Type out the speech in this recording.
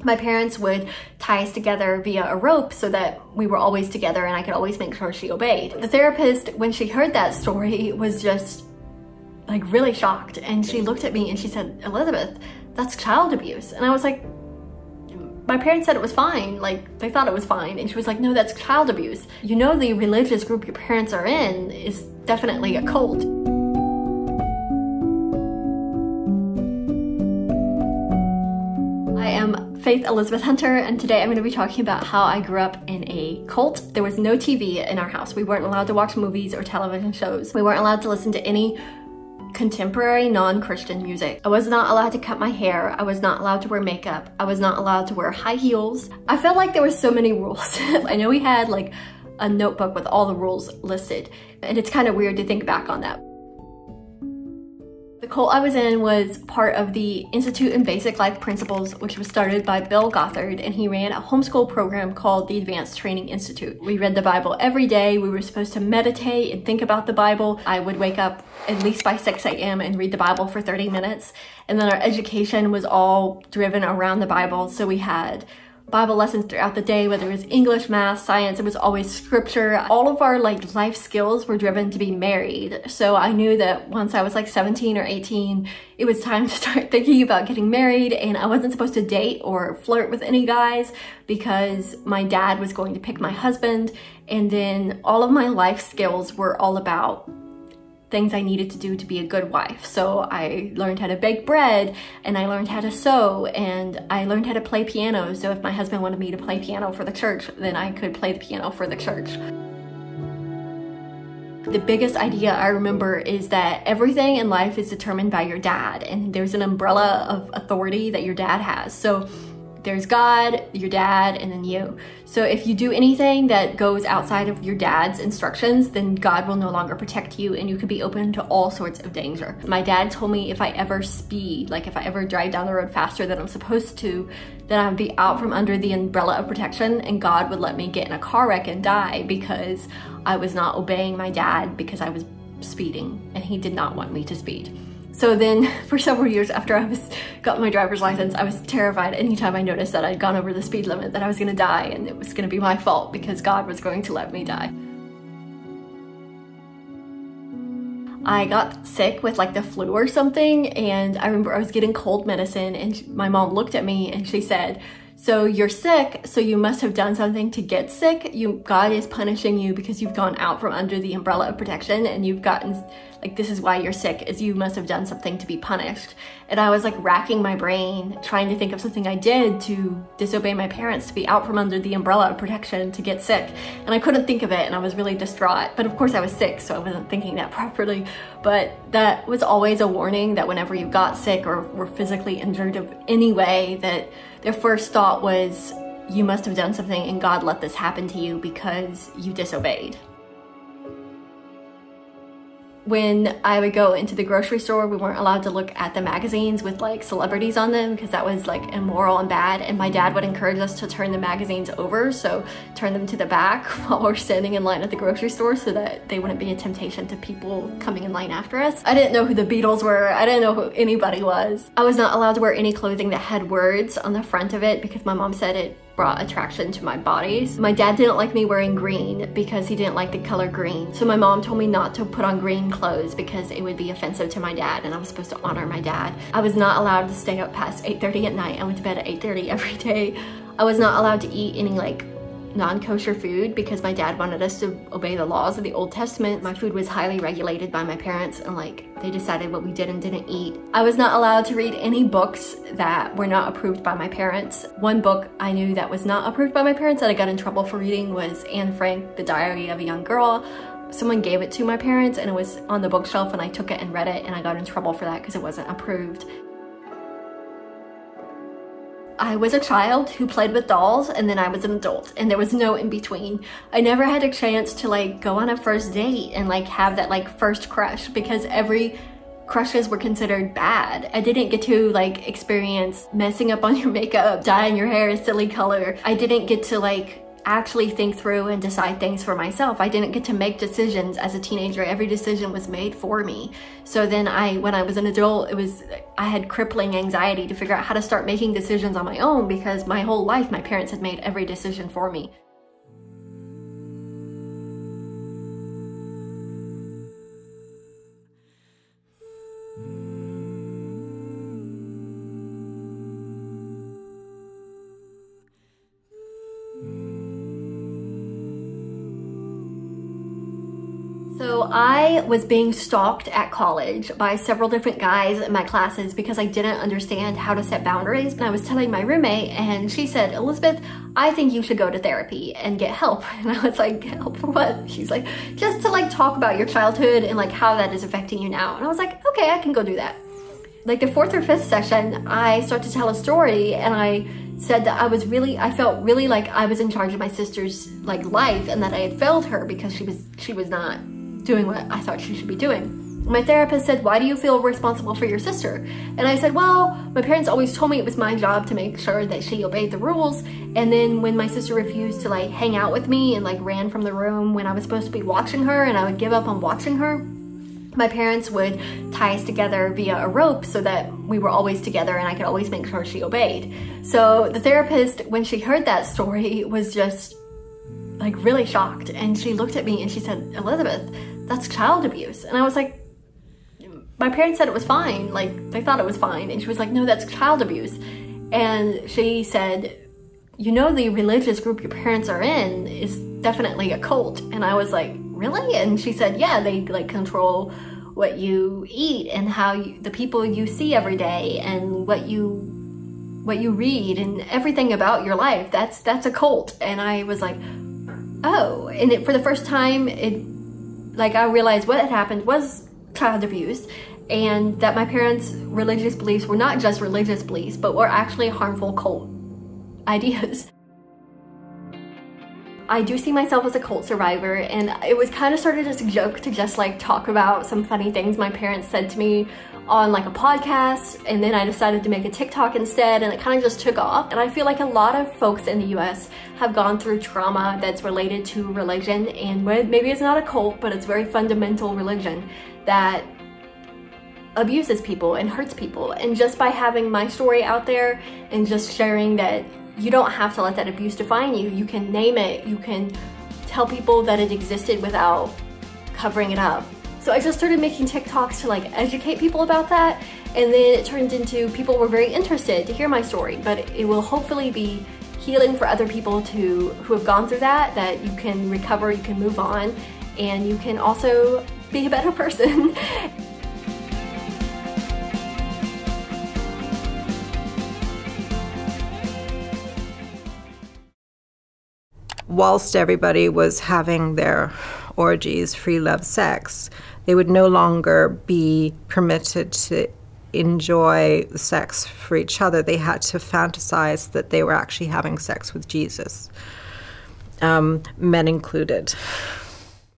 My parents would tie us together via a rope so that we were always together and I could always make sure she obeyed. The therapist, when she heard that story, was just like really shocked, and she looked at me and she said, "Elizabeth, that's child abuse." And I was like, my parents said it was fine, like they thought it was fine. And she was like, "No, that's child abuse. You know, the religious group your parents are in is definitely a cult." I am Faith Elizabeth Hunter, and today I'm going to be talking about how I grew up in a cult. There was no TV in our house. We weren't allowed to watch movies or television shows. We weren't allowed to listen to any contemporary non-Christian music. I was not allowed to cut my hair. I was not allowed to wear makeup. I was not allowed to wear high heels. I felt like there were so many rules. I know we had like a notebook with all the rules listed, and it's kind of weird to think back on that. The cult I was in was part of the Institute in Basic Life Principles, which was started by Bill Gothard, and he ran a homeschool program called the Advanced Training Institute. We read the Bible every day. We were supposed to meditate and think about the Bible. I would wake up at least by 6 a.m. and read the Bible for 30 minutes. And then our education was all driven around the Bible. So we had Bible lessons throughout the day, whether it was English, math, science, it was always scripture. All of our like life skills were driven to be married. So I knew that once I was like 17 or 18, it was time to start thinking about getting married, and I wasn't supposed to date or flirt with any guys because my dad was going to pick my husband. And then all of my life skills were all about things I needed to do to be a good wife. So I learned how to bake bread, and I learned how to sew, and I learned how to play piano. So if my husband wanted me to play piano for the church, then I could play the piano for the church. The biggest idea I remember is that everything in life is determined by your dad, and there's an umbrella of authority that your dad has. So there's God, your dad, and then you. So if you do anything that goes outside of your dad's instructions, then God will no longer protect you, and you could be open to all sorts of danger. My dad told me if I ever speed, like if I ever drive down the road faster than I'm supposed to, then I would be out from under the umbrella of protection, and God would let me get in a car wreck and die because I was not obeying my dad because I was speeding, and he did not want me to speed. So then for several years after I got my driver's license, I was terrified anytime I noticed that I'd gone over the speed limit that I was gonna die, and it was gonna be my fault because God was going to let me die. I got sick with like the flu or something, and I remember I was getting cold medicine, and my mom looked at me and she said, "So you're sick, so you must have done something to get sick. God is punishing you because you've gone out from under the umbrella of protection, and you've gotten, like, this is why you're sick, is you must have done something to be punished." And I was like racking my brain, trying to think of something I did to disobey my parents, to be out from under the umbrella of protection, to get sick. And I couldn't think of it, and I was really distraught. But of course I was sick, so I wasn't thinking that properly. But that was always a warning that whenever you got sick or were physically injured of any way, that their first thought was, you must have done something and God let this happen to you because you disobeyed. When I would go into the grocery store, we weren't allowed to look at the magazines with like celebrities on them because that was like immoral and bad, and my dad would encourage us to turn the magazines over, so turn them to the back while we're standing in line at the grocery store so that they wouldn't be a temptation to people coming in line after us. I didn't know who the Beatles were. I didn't know who anybody was. I was not allowed to wear any clothing that had words on the front of it because my mom said it brought attraction to my body. My dad didn't like me wearing green because he didn't like the color green. So my mom told me not to put on green clothes because it would be offensive to my dad, and I was supposed to honor my dad. I was not allowed to stay up past 8:30 at night. I went to bed at 8:30 every day. I was not allowed to eat any like non-kosher food because my dad wanted us to obey the laws of the Old Testament. My food was highly regulated by my parents, and like they decided what we did and didn't eat. I was not allowed to read any books that were not approved by my parents. One book I knew that was not approved by my parents that I got in trouble for reading was Anne Frank, The Diary of a Young Girl. Someone gave it to my parents and it was on the bookshelf, and I took it and read it, and I got in trouble for that because it wasn't approved. I was a child who played with dolls, and then I was an adult, and there was no in between. I never had a chance to like go on a first date and like have that like first crush because every crushes were considered bad. I didn't get to like experience messing up on your makeup, dyeing your hair a silly color. I didn't get to like actually think through and decide things for myself. I didn't get to make decisions as a teenager. Every decision was made for me. So then when I was an adult, I had crippling anxiety to figure out how to start making decisions on my own, because my whole life my parents had made every decision for me. So I was being stalked at college by several different guys in my classes because I didn't understand how to set boundaries. And I was telling my roommate, and she said, "Elizabeth, I think you should go to therapy and get help." And I was like, "Help for what?" She's like, "Just to like talk about your childhood and like how that is affecting you now." And I was like, "Okay, I can go do that." Like the 4th or 5th session, I start to tell a story, and I said that I felt really like I was in charge of my sister's like life, and that I had failed her because she was not doing what I thought she should be doing. My therapist said, "Why do you feel responsible for your sister?" And I said, "Well, my parents always told me it was my job to make sure that she obeyed the rules. And then when my sister refused to like hang out with me and like ran from the room when I was supposed to be watching her, and I would give up on watching her, my parents would tie us together via a rope so that we were always together and I could always make sure she obeyed." So the therapist, when she heard that story, was just like really shocked. And she looked at me and she said, "Elizabeth, that's child abuse." And I was like, "My parents said it was fine. Like they thought it was fine." And she was like, "No, that's child abuse." And she said, "You know, the religious group your parents are in is definitely a cult." And I was like, "Really?" And she said, "Yeah, they like control what you eat and the people you see every day and what you read and everything about your life. That's a cult." And I was like, "Oh." And for the first time, I realized what had happened was child abuse, and that my parents' religious beliefs were not just religious beliefs, but were actually harmful cult ideas. I do see myself as a cult survivor, and it was kind of started as a joke to just like talk about some funny things my parents said to me on like a podcast, and then I decided to make a TikTok instead, and it kind of just took off. And I feel like a lot of folks in the US have gone through trauma that's related to religion, and maybe it's not a cult, but it's very fundamental religion that abuses people and hurts people. And just by having my story out there and just sharing that you don't have to let that abuse define you, you can name it, you can tell people that it existed without covering it up. So I just started making TikToks to like educate people about that, and then it turned into people were very interested to hear my story. But it will hopefully be healing for other people who have gone through that you can recover, you can move on, and you can also be a better person. Whilst everybody was having their orgies, free love sex, they would no longer be permitted to enjoy sex for each other. They had to fantasize that they were actually having sex with Jesus, men included.